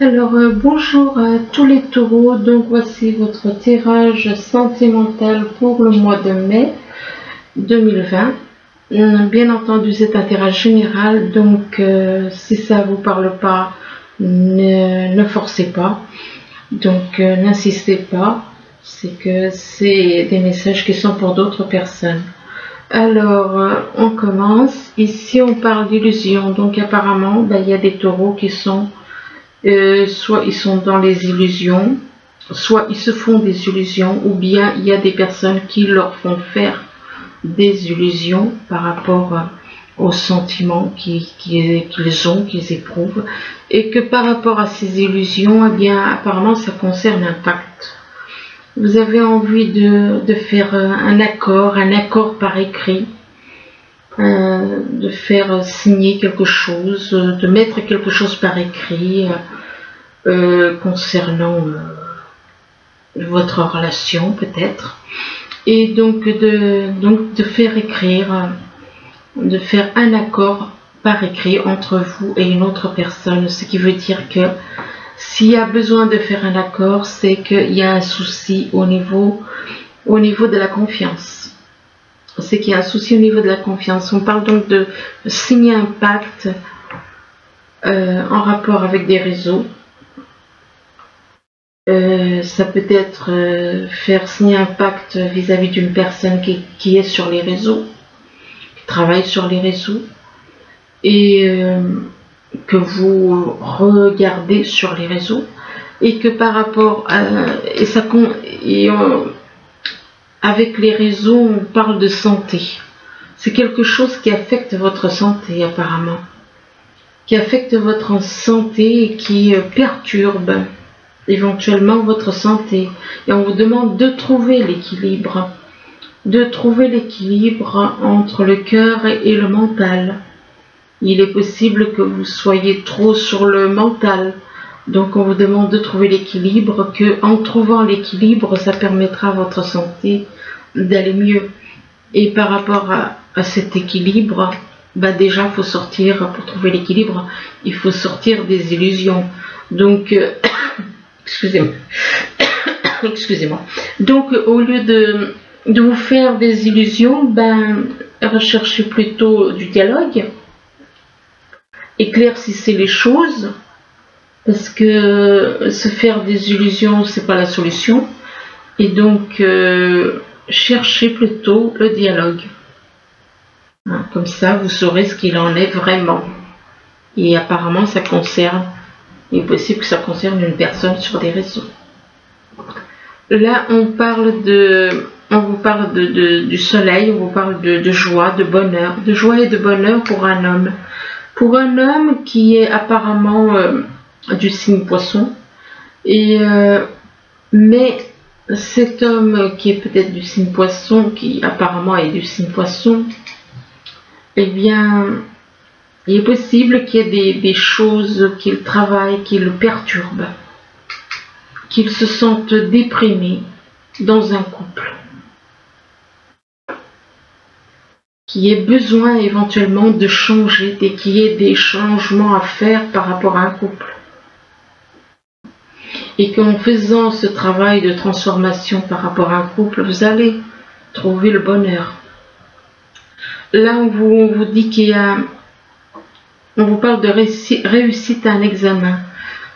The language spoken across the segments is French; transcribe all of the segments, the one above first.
Bonjour à tous les taureaux, donc voici votre tirage sentimental pour le mois de mai 2020. Bien entendu, c'est un tirage général, donc si ça vous parle pas, ne forcez pas, donc n'insistez pas, c'est que c'est des messages qui sont pour d'autres personnes. On commence. Ici, on parle d'illusion, donc apparemment, il y a des taureaux qui sont soit ils sont dans les illusions, soit ils se font des illusions, ou bien il y a des personnes qui leur font faire des illusions par rapport aux sentiments qu'ils ont, qu'ils éprouvent, et que par rapport à ces illusions, eh bien apparemment ça concerne un pacte. Vous avez envie de faire un accord par écrit, de faire signer quelque chose, de mettre quelque chose par écrit concernant votre relation peut-être, et donc de faire écrire, de faire un accord par écrit entre vous et une autre personne, ce qui veut dire que s'il y a besoin de faire un accord, c'est qu'il y a un souci au niveau de la confiance. C'est qu'il y a un souci au niveau de la confiance. On parle donc de signer un pacte en rapport avec des réseaux. Ça peut être faire signer un pacte vis-à-vis d'une personne qui est sur les réseaux, qui travaille sur les réseaux, et que vous regardez sur les réseaux, et que par rapport à... avec les réseaux, on parle de santé. C'est quelque chose qui affecte votre santé apparemment, qui affecte votre santé et qui perturbe éventuellement votre santé. Et on vous demande de trouver l'équilibre, entre le cœur et le mental. Il est possible que vous soyez trop sur le mental. Donc on vous demande de trouver l'équilibre, en trouvant l'équilibre, ça permettra à votre santé d'aller mieux. Et par rapport à cet équilibre, déjà il faut sortir, pour trouver l'équilibre, il faut sortir des illusions. Donc, excusez-moi. Donc au lieu de vous faire des illusions, recherchez plutôt du dialogue, éclaircissez les choses. Parce que se faire des illusions, c'est pas la solution. Et donc, cherchez plutôt le dialogue. Comme ça, vous saurez ce qu'il en est vraiment. Et apparemment, il est possible que ça concerne une personne sur des réseaux. Là, on vous parle du soleil, on vous parle de joie, de bonheur. De joie et de bonheur pour un homme. Pour un homme qui est apparemment... du signe poisson, mais cet homme qui est peut-être du signe poisson, qui apparemment est du signe poisson, eh bien il est possible qu'il y ait des choses qu'il travaille, qui le perturbent, qu'il se sente déprimé dans un couple, qu'il y ait besoin éventuellement de changer, et qu'il y ait des changements à faire par rapport à un couple. Et qu'en faisant ce travail de transformation par rapport à un couple, vous allez trouver le bonheur. Là, on vous dit on vous parle de réussite à un examen.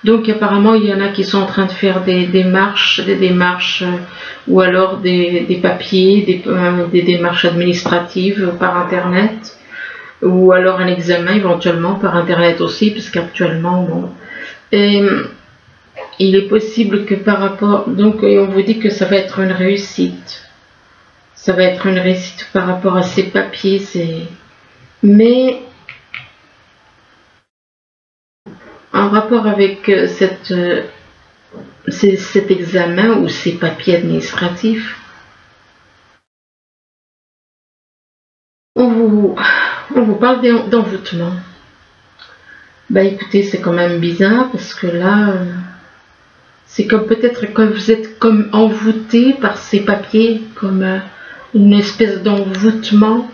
Donc apparemment, il y en a qui sont en train de faire des démarches, ou alors des papiers, des démarches administratives par Internet, ou alors un examen éventuellement par Internet aussi, parce qu'actuellement, bon... il est possible que par rapport... Donc, on vous dit que ça va être une réussite. Ça va être une réussite par rapport à ces papiers. Mais, en rapport avec cet examen ou ces papiers administratifs, on vous parle d'envoûtement. Écoutez, c'est quand même bizarre parce que là... c'est comme peut-être que vous êtes comme envoûté par ces papiers, comme une espèce d'envoûtement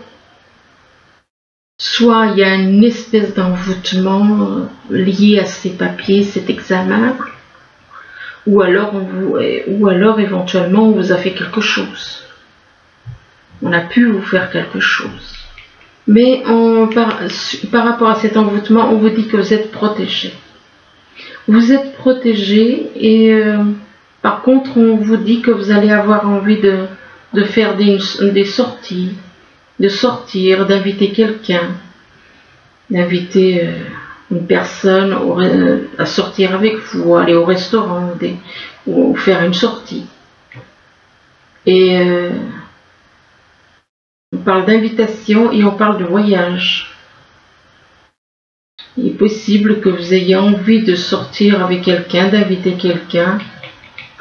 soit il y a une espèce d'envoûtement lié à ces papiers, cet examen, ou alors éventuellement on vous a fait quelque chose. On a pu vous faire quelque chose. Mais par rapport à cet envoûtement, on vous dit que vous êtes protégé. Vous êtes protégé et par contre, on vous dit que vous allez avoir envie de faire des sorties, de sortir, d'inviter quelqu'un, d'inviter une personne à sortir avec vous, aller au restaurant ou faire une sortie. Et on parle d'invitation et on parle de voyage. Il est possible que vous ayez envie de sortir avec quelqu'un, d'inviter quelqu'un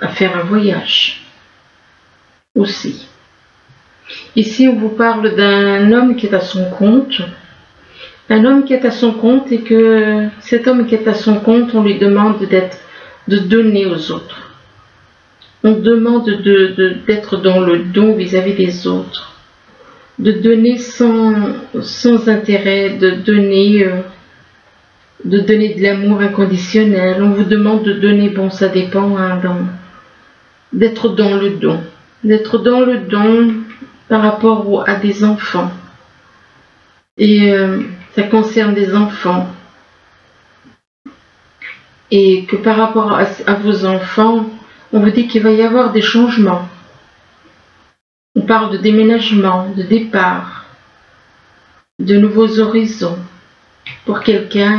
à faire un voyage aussi. Ici, on vous parle d'un homme qui est à son compte. Un homme qui est à son compte et que cet homme qui est à son compte, on lui demande de donner aux autres. On demande d'être dans le don vis-à-vis des autres. De donner sans intérêt, de donner de l'amour inconditionnel. On vous demande de donner, bon ça dépend, hein, d'être dans le don. D'être dans le don par rapport à des enfants. Et ça concerne des enfants. Et que par rapport à vos enfants, on vous dit qu'il va y avoir des changements. On parle de déménagement, de départ, de nouveaux horizons. Pour quelqu'un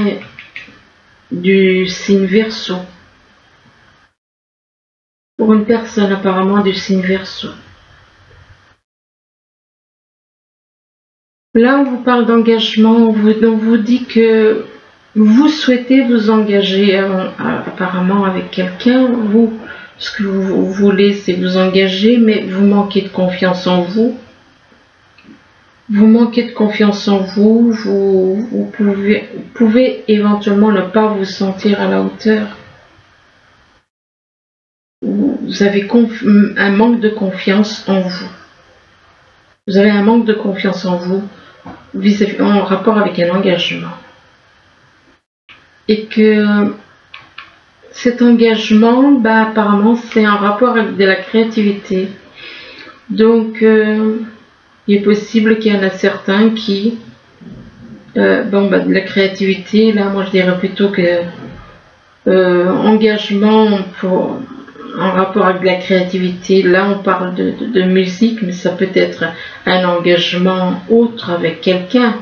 du signe Verseau. Pour une personne apparemment du signe Verseau. Là, on vous parle d'engagement, on vous dit que vous souhaitez vous engager apparemment avec quelqu'un. Ce que vous voulez, c'est vous engager, mais vous manquez de confiance en vous. Vous manquez de confiance en vous, vous pouvez éventuellement ne pas vous sentir à la hauteur. Vous avez un manque de confiance en vous. Vous avez un manque de confiance en vous en rapport avec un engagement. Et que cet engagement, apparemment, c'est en rapport avec de la créativité. Donc, il est possible qu'il y en a certains qui, de la créativité, là, moi je dirais plutôt que engagement en rapport avec de la créativité, là on parle de musique, mais ça peut être un engagement autre avec quelqu'un,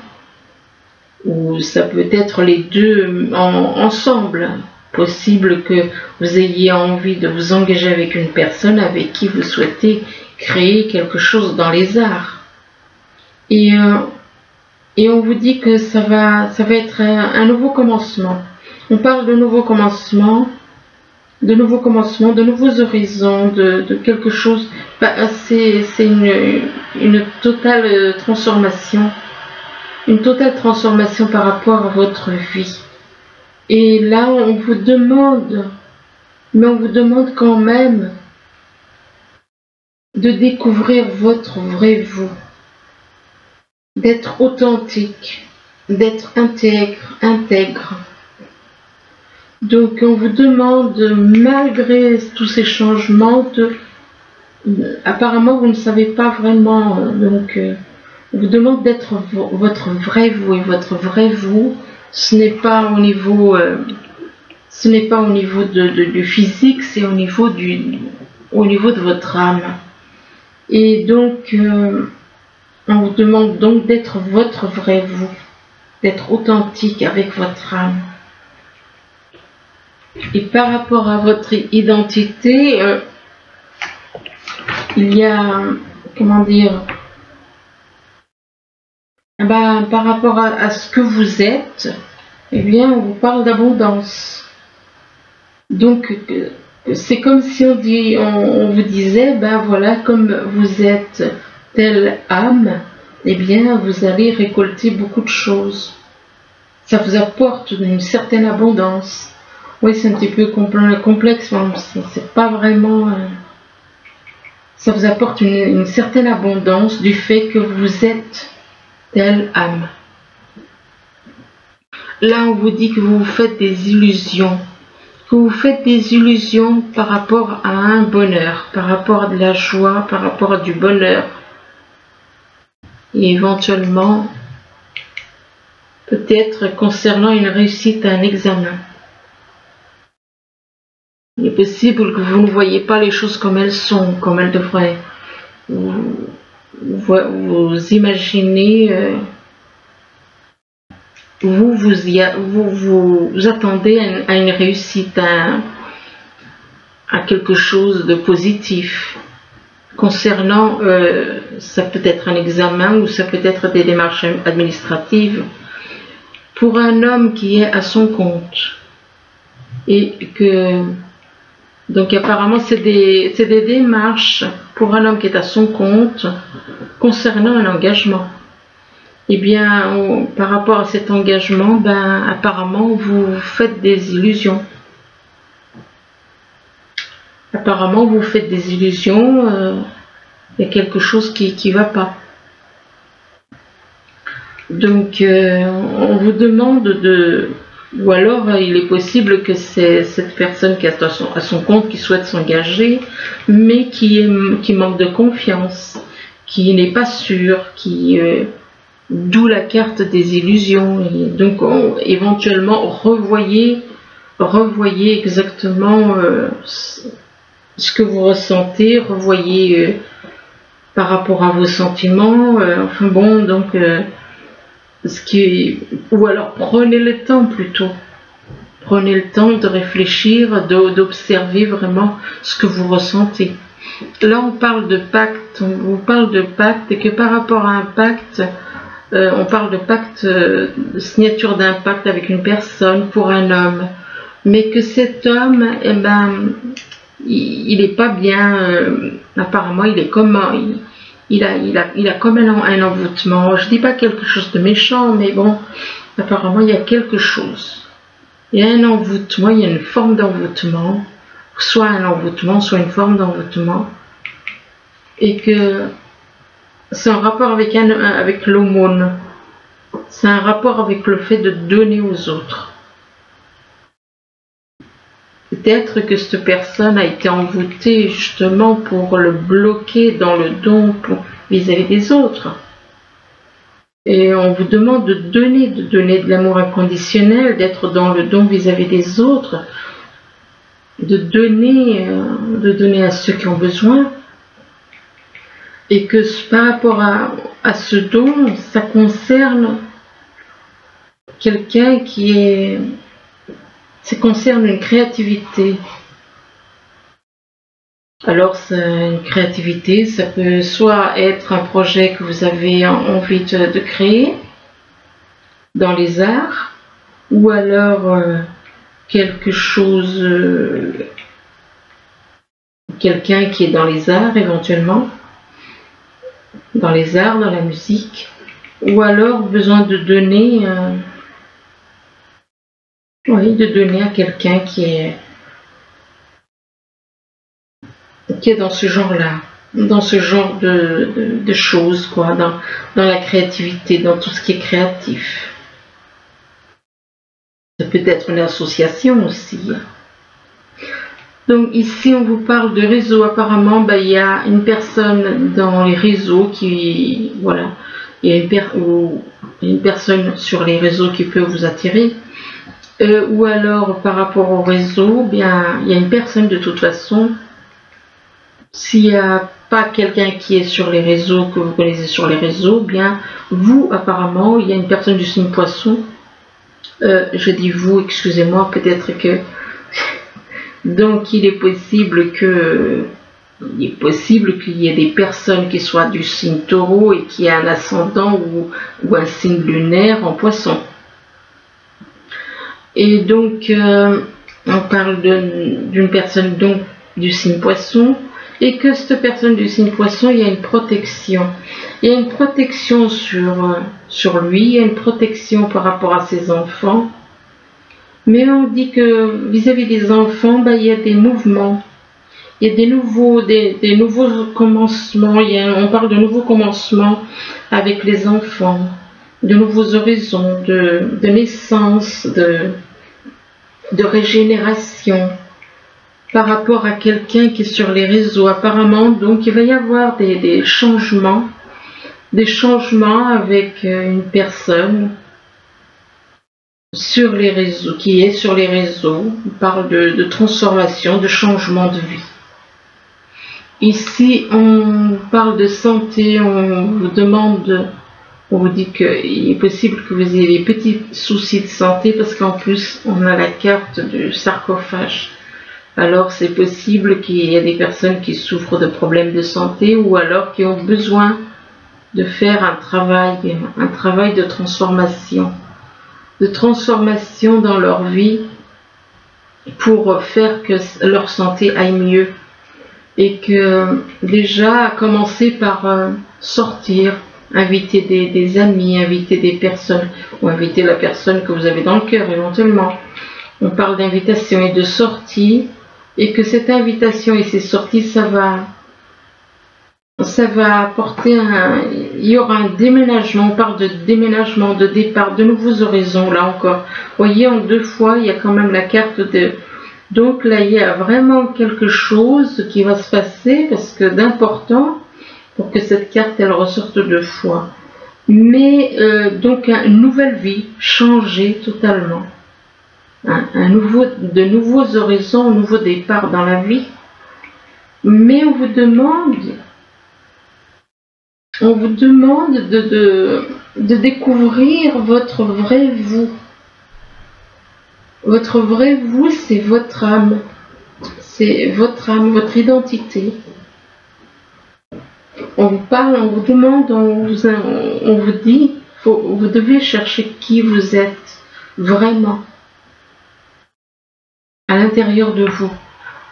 ou ça peut être les deux ensemble. Possible que vous ayez envie de vous engager avec une personne avec qui vous souhaitez créer quelque chose dans les arts. Et on vous dit que ça va être un nouveau commencement. On parle de nouveau commencement, de nouveaux horizons, de quelque chose. C'est une totale transformation. Une totale transformation par rapport à votre vie. Et là, on vous demande quand même de découvrir votre vrai vous. D'être authentique, d'être intègre. Donc on vous demande, malgré tous ces changements, apparemment vous ne savez pas vraiment, donc on vous demande d'être votre vrai vous, et votre vrai vous, ce n'est pas au niveau du physique, c'est au niveau de votre âme. Et donc on vous demande donc d'être votre vrai vous, d'être authentique avec votre âme. Et par rapport à votre identité, il y a, comment dire, par rapport à ce que vous êtes, eh bien, on vous parle d'abondance. Donc, c'est comme si on vous disait, voilà, comme vous êtes telle âme, eh bien, vous allez récolter beaucoup de choses. Ça vous apporte une certaine abondance. Oui, c'est un petit peu complexe, c'est pas vraiment... ça vous apporte une certaine abondance du fait que vous êtes telle âme. là on vous dit que vous vous faites des illusions. Que vous faites des illusions par rapport à un bonheur, par rapport à de la joie, par rapport à du bonheur. Et éventuellement, peut-être concernant une réussite à un examen. Il est possible que vous ne voyez pas les choses comme elles sont, comme elles devraient. Vous imaginez, vous attendez à une réussite, à quelque chose de positif. Concernant, ça peut être un examen ou ça peut être des démarches administratives. Pour un homme qui est à son compte et que, donc apparemment c'est des démarches pour un homme qui est à son compte concernant un engagement. Eh bien, par rapport à cet engagement, ben, apparemment vous faites des illusions. Apparemment vous faites des illusions, il y a quelque chose qui ne va pas. Donc on vous demande ou alors il est possible que c'est cette personne qui est à son compte, qui souhaite s'engager, mais qui manque de confiance, qui n'est pas sûr, d'où la carte des illusions. Et donc éventuellement revoyez exactement ce que vous ressentez, revoyez par rapport à vos sentiments, enfin bon, donc ou alors prenez le temps plutôt. Prenez le temps de réfléchir, d'observer vraiment ce que vous ressentez. Là, on parle de pacte, on vous parle de pacte, et que par rapport à un pacte, on parle de pacte, de signature d'un pacte avec une personne pour un homme. Mais que cet homme, eh ben, il n'est pas bien, apparemment, il est comment il a comme un envoûtement. Je dis pas quelque chose de méchant, mais bon, apparemment il y a quelque chose. Il y a un envoûtement, il y a une forme d'envoûtement, soit un envoûtement, soit une forme d'envoûtement, et que c'est un rapport avec l'aumône. C'est un rapport avec le fait de donner aux autres. Peut-être que cette personne a été envoûtée justement pour le bloquer dans le don vis-à-vis des autres. Et on vous demande de donner de l'amour inconditionnel, d'être dans le don vis-à-vis des autres, de donner à ceux qui ont besoin. Et que par rapport à ce don, ça concerne quelqu'un ça concerne une créativité. Alors, une créativité, ça peut soit être un projet que vous avez envie de créer dans les arts, ou alors quelque chose, quelqu'un qui est dans les arts éventuellement, dans les arts, dans la musique, ou alors besoin de donner, de donner à quelqu'un qui est dans ce genre-là, dans ce genre de choses, quoi, dans la créativité, dans tout ce qui est créatif. Ça peut être une association aussi. Donc ici, on vous parle de réseau. Apparemment, il y a une personne dans les réseaux qui, voilà, il y a une personne sur les réseaux qui peut vous attirer. Ou alors, par rapport au réseau, bien, il y a une personne de toute façon. S'il n'y a pas quelqu'un qui est sur les réseaux, que vous connaissez sur les réseaux, bien, vous, apparemment, il y a une personne du signe poisson. Je dis vous, excusez-moi, peut-être que... Donc, il est possible qu'il y ait des personnes qui soient du signe taureau et qui aient un ascendant ou un signe lunaire en poisson. Et donc, on parle d'une personne donc du signe poisson, et que cette personne du signe poisson, il y a une protection. Il y a une protection sur lui, il y a une protection par rapport à ses enfants. Mais on dit que vis-à-vis des enfants, il y a des mouvements. Il y a des nouveaux commencements. On parle de nouveaux commencements avec les enfants. de nouveaux horizons, de naissance, de régénération par rapport à quelqu'un qui est sur les réseaux apparemment. Donc il va y avoir des changements avec une personne sur les réseaux, qui est sur les réseaux. On parle de transformation, de changement de vie. Ici on parle de santé, on vous demande, on vous dit qu'il est possible que vous ayez des petits soucis de santé, parce qu'en plus on a la carte du sarcophage. Alors c'est possible qu'il y ait des personnes qui souffrent de problèmes de santé, ou alors qui ont besoin de faire un travail de transformation dans leur vie pour faire que leur santé aille mieux. Et que déjà à commencer par sortir, inviter des amis, inviter des personnes, ou inviter la personne que vous avez dans le cœur éventuellement. On parle d'invitation et de sortie, et que cette invitation et ces sorties, ça va apporter il y aura un déménagement. On parle de déménagement, de départ, de nouveaux horizons. Là encore, vous voyez, en 2 fois il y a quand même la carte de... Donc là il y a vraiment quelque chose qui va se passer, parce que d'important, pour que cette carte elle ressorte 2 fois. Mais donc une nouvelle vie, changer totalement, de nouveaux horizons, un nouveau départ dans la vie. Mais on vous demande de découvrir votre vrai vous. Votre vrai vous, c'est votre âme. C'est votre âme, votre identité. On vous parle, on vous demande, on vous dit, vous devez chercher qui vous êtes vraiment à l'intérieur de vous.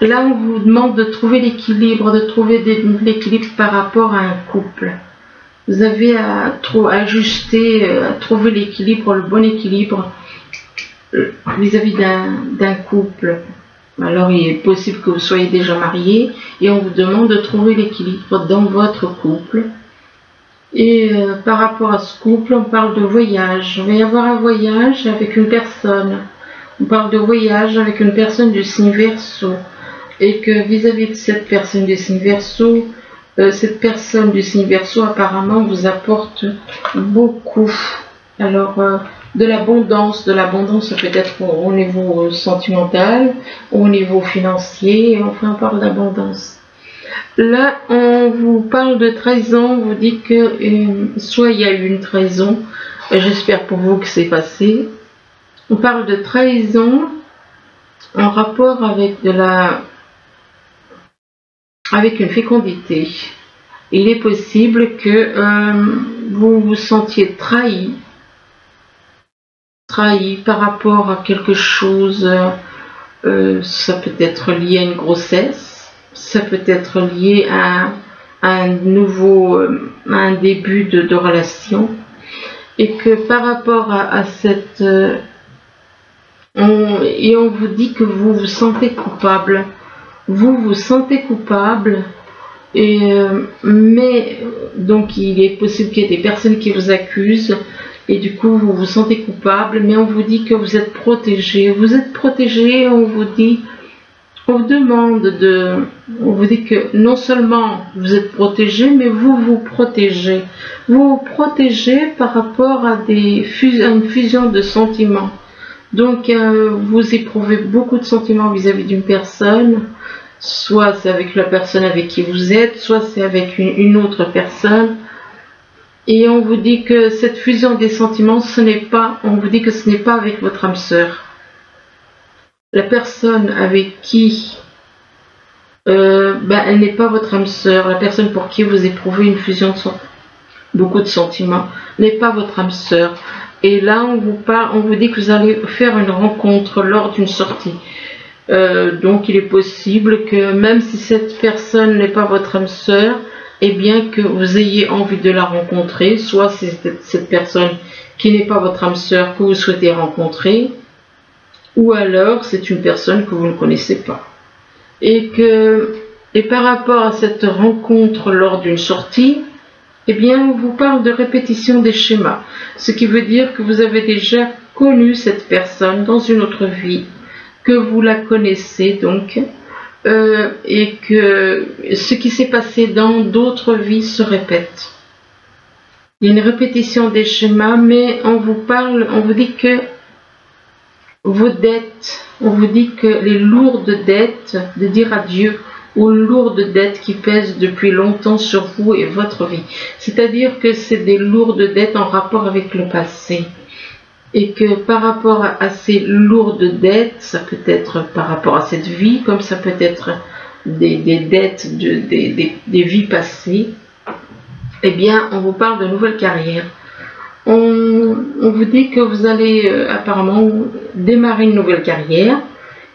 Là, on vous demande de trouver l'équilibre, de trouver l'équilibre par rapport à un couple. Vous avez à ajuster, à trouver l'équilibre, le bon équilibre vis-à-vis d'un couple. Alors il est possible que vous soyez déjà marié, et on vous demande de trouver l'équilibre dans votre couple. Et par rapport à ce couple, on parle de voyage. Il va y avoir un voyage avec une personne. On parle de voyage avec une personne du signe Verseau. Et que vis-à-vis de cette personne du signe Verseau, apparemment vous apporte beaucoup. Alors de l'abondance peut-être au niveau sentimental, au niveau financier, enfin on parle d'abondance. Là on vous parle de trahison, on vous dit que soit il y a eu une trahison, j'espère pour vous que c'est passé. On parle de trahison en rapport avec avec une fécondité. Il est possible que vous vous sentiez trahi par rapport à quelque chose. Ça peut être lié à une grossesse, ça peut être lié à un début de relation, et que par rapport à cette on vous dit que vous vous sentez coupable. Mais donc il est possible qu'il y ait des personnes qui vous accusent, et du coup vous vous sentez coupable, mais on vous dit que vous êtes protégé. On vous dit on vous dit que non seulement vous êtes protégé, mais vous vous protégez. Vous vous protégez par rapport à une fusion de sentiments. Donc vous éprouvez beaucoup de sentiments vis-à-vis d'une personne, soit c'est avec la personne avec qui vous êtes, soit c'est avec une autre personne. Et on vous dit que cette fusion des sentiments, on vous dit que ce n'est pas avec votre âme sœur. La personne avec qui, elle n'est pas votre âme sœur. La personne pour qui vous éprouvez une fusion beaucoup de sentiments n'est pas votre âme sœur. Et là, on vous dit que vous allez faire une rencontre lors d'une sortie. Donc, il est possible que même si cette personne n'est pas votre âme sœur, et bien que vous ayez envie de la rencontrer, soit c'est cette personne qui n'est pas votre âme sœur que vous souhaitez rencontrer, ou alors c'est une personne que vous ne connaissez pas. Et par rapport à cette rencontre lors d'une sortie, eh bien, on vous parle de répétition des schémas, ce qui veut dire que vous avez déjà connu cette personne dans une autre vie, que vous la connaissez donc, et que ce qui s'est passé dans d'autres vies se répète. Il y a une répétition des schémas, mais on vous parle, on vous dit que vos dettes, on vous dit que les lourdes dettes de dire adieu aux lourdes dettes qui pèsent depuis longtemps sur vous et votre vie. C'est-à-dire que c'est des lourdes dettes en rapport avec le passé. Et que par rapport à ces lourdes dettes, ça peut être par rapport à cette vie, comme ça peut être des dettes des vies passées, eh bien, on vous parle de nouvelles carrières. On vous dit que vous allez apparemment démarrer une nouvelle carrière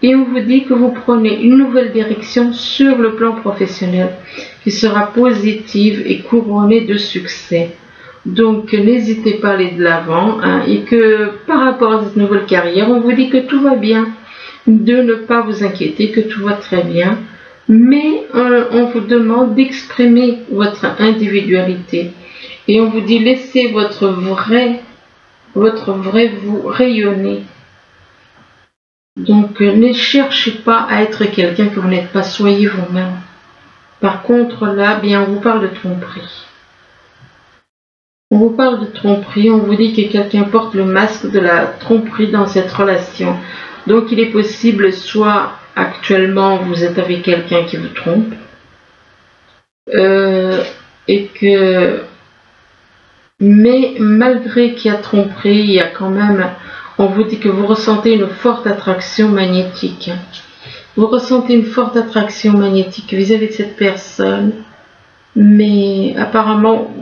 et on vous dit que vous prenez une nouvelle direction sur le plan professionnel qui sera positive et couronnée de succès. Donc n'hésitez pas à aller de l'avant et que par rapport à cette nouvelle carrière, on vous dit que tout va bien, de ne pas vous inquiéter, que tout va très bien, mais on vous demande d'exprimer votre individualité. Et on vous dit laissez votre vrai vous rayonner. Donc ne cherchez pas à être quelqu'un que vous n'êtes pas, soyez vous-même. Par contre là, bien on vous parle de tromperie. On vous parle de tromperie, on vous dit que quelqu'un porte le masque de la tromperie dans cette relation. Donc il est possible, soit actuellement vous êtes avec quelqu'un qui vous trompe, et que mais malgré qu'il y a tromperie, il y a quand même, on vous dit que vous ressentez une forte attraction magnétique. Vous ressentez une forte attraction magnétique vis-à-vis de cette personne, mais apparemment,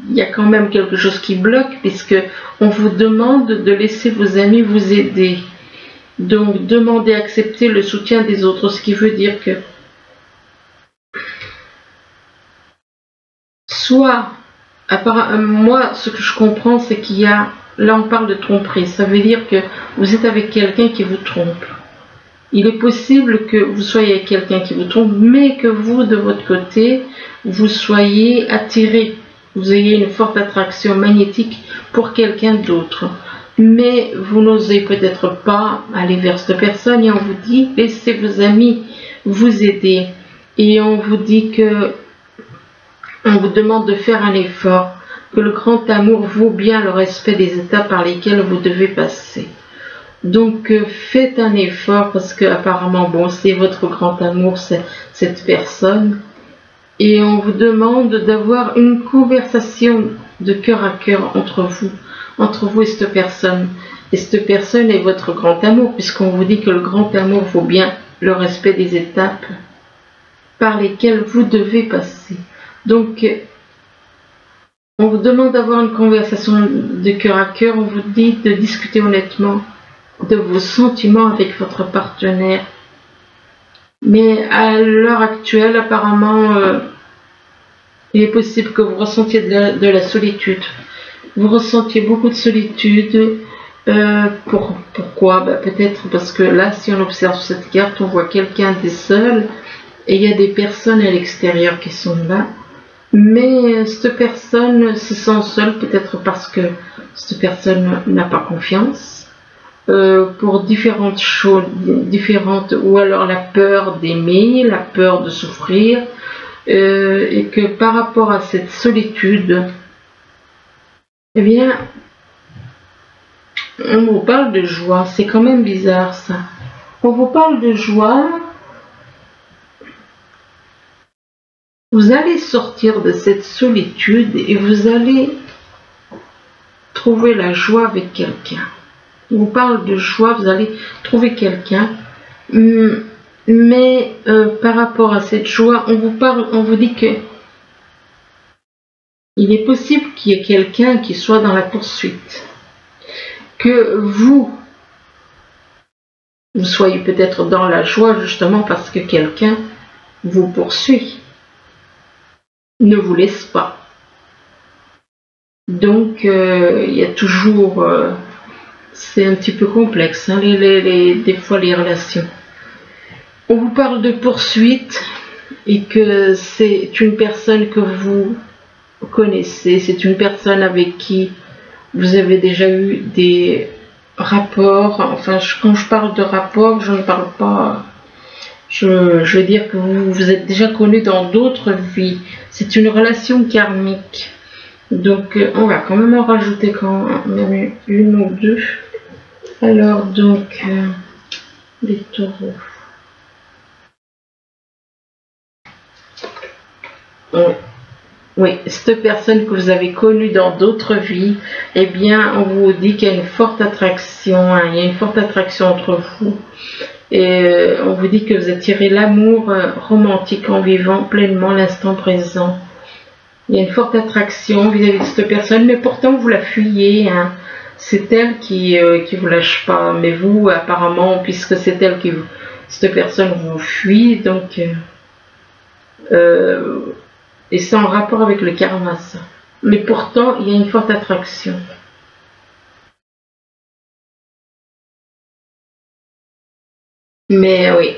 il y a quand même quelque chose qui bloque, puisque on vous demande de laisser vos amis vous aider. Donc, demandez à accepter le soutien des autres, ce qui veut dire que soit moi, ce que je comprends, c'est qu'il y a, là on parle de tromperie, ça veut dire que vous êtes avec quelqu'un qui vous trompe. Il est possible que vous soyez avec quelqu'un qui vous trompe, mais que vous, de votre côté, vous soyez attiré, vous ayez une forte attraction magnétique pour quelqu'un d'autre. Mais vous n'osez peut-être pas aller vers cette personne et on vous dit, laissez vos amis vous aider. Et on vous dit que on vous demande de faire un effort, que le grand amour vaut bien le respect des étapes par lesquelles vous devez passer. Donc faites un effort parce que apparemment bon c'est votre grand amour, cette personne. Et on vous demande d'avoir une conversation de cœur à cœur entre vous et cette personne. Et cette personne est votre grand amour, puisqu'on vous dit que le grand amour vaut bien le respect des étapes par lesquelles vous devez passer. Donc, on vous demande d'avoir une conversation de cœur à cœur, on vous dit de discuter honnêtement de vos sentiments avec votre partenaire. Mais à l'heure actuelle, apparemment, il est possible que vous ressentiez de la solitude. Vous ressentiez beaucoup de solitude. Pourquoi? Peut-être parce que là, si on observe cette carte, on voit quelqu'un des seuls et il y a des personnes à l'extérieur qui sont là. Mais cette personne se sent seule, peut-être parce que cette personne n'a pas confiance, pour différentes choses, ou alors la peur d'aimer, la peur de souffrir, et que par rapport à cette solitude, eh bien, on vous parle de joie, c'est quand même bizarre ça. On vous parle de joie. Vous allez sortir de cette solitude et vous allez trouver la joie avec quelqu'un. On vous parle de joie, vous allez trouver quelqu'un. Mais par rapport à cette joie, on vous dit que il est possible qu'il y ait quelqu'un qui soit dans la poursuite. Que vous soyez peut-être dans la joie justement parce que quelqu'un vous poursuit. Ne vous laisse pas. Donc il y a toujours, c'est un petit peu complexe, hein, des fois les relations. On vous parle de poursuite et que c'est une personne que vous connaissez, c'est une personne avec qui vous avez déjà eu des rapports. Enfin, quand je parle de rapports, je ne parle pas, je veux dire que vous vous êtes déjà connus dans d'autres vies. C'est une relation karmique. Donc on va quand même en rajouter quand même une ou deux. Alors donc les taureaux. Oui, cette personne que vous avez connue dans d'autres vies, eh bien, on vous dit qu'il y a une forte attraction, hein, il y a une forte attraction entre vous. Et on vous dit que vous attirez l'amour romantique en vivant pleinement l'instant présent. Il y a une forte attraction vis-à-vis de cette personne, mais pourtant vous la fuyez. Hein. C'est elle qui vous lâche pas, mais vous, apparemment, puisque c'est elle qui vous, cette personne vous fuit, donc... et c'est en rapport avec le karma, ça. Mais pourtant, il y a une forte attraction. Mais oui.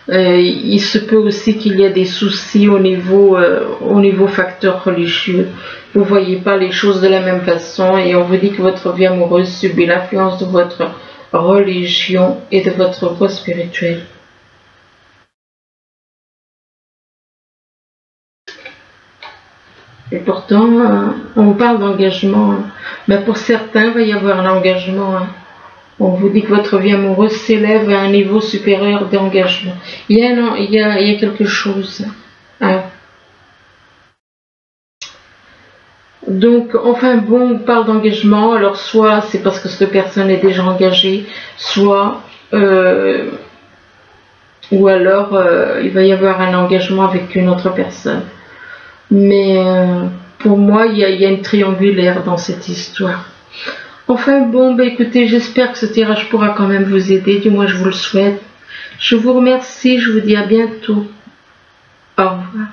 Il se peut aussi qu'il y ait des soucis au niveau facteur religieux. Vous ne voyez pas les choses de la même façon et on vous dit que votre vie amoureuse subit l'influence de votre religion et de votre voie spirituelle. Et pourtant, on vous parle d'engagement. Mais pour certains, il va y avoir un engagement. On vous dit que votre vie amoureuse s'élève à un niveau supérieur d'engagement. Il y a quelque chose. Donc, enfin bon, on parle d'engagement. Alors, soit c'est parce que cette personne est déjà engagée, soit... ou alors, il va y avoir un engagement avec une autre personne. Mais pour moi, il y a une triangulaire dans cette histoire. Enfin bon, bah écoutez, j'espère que ce tirage pourra quand même vous aider, du moins je vous le souhaite. Je vous remercie, je vous dis à bientôt. Au revoir.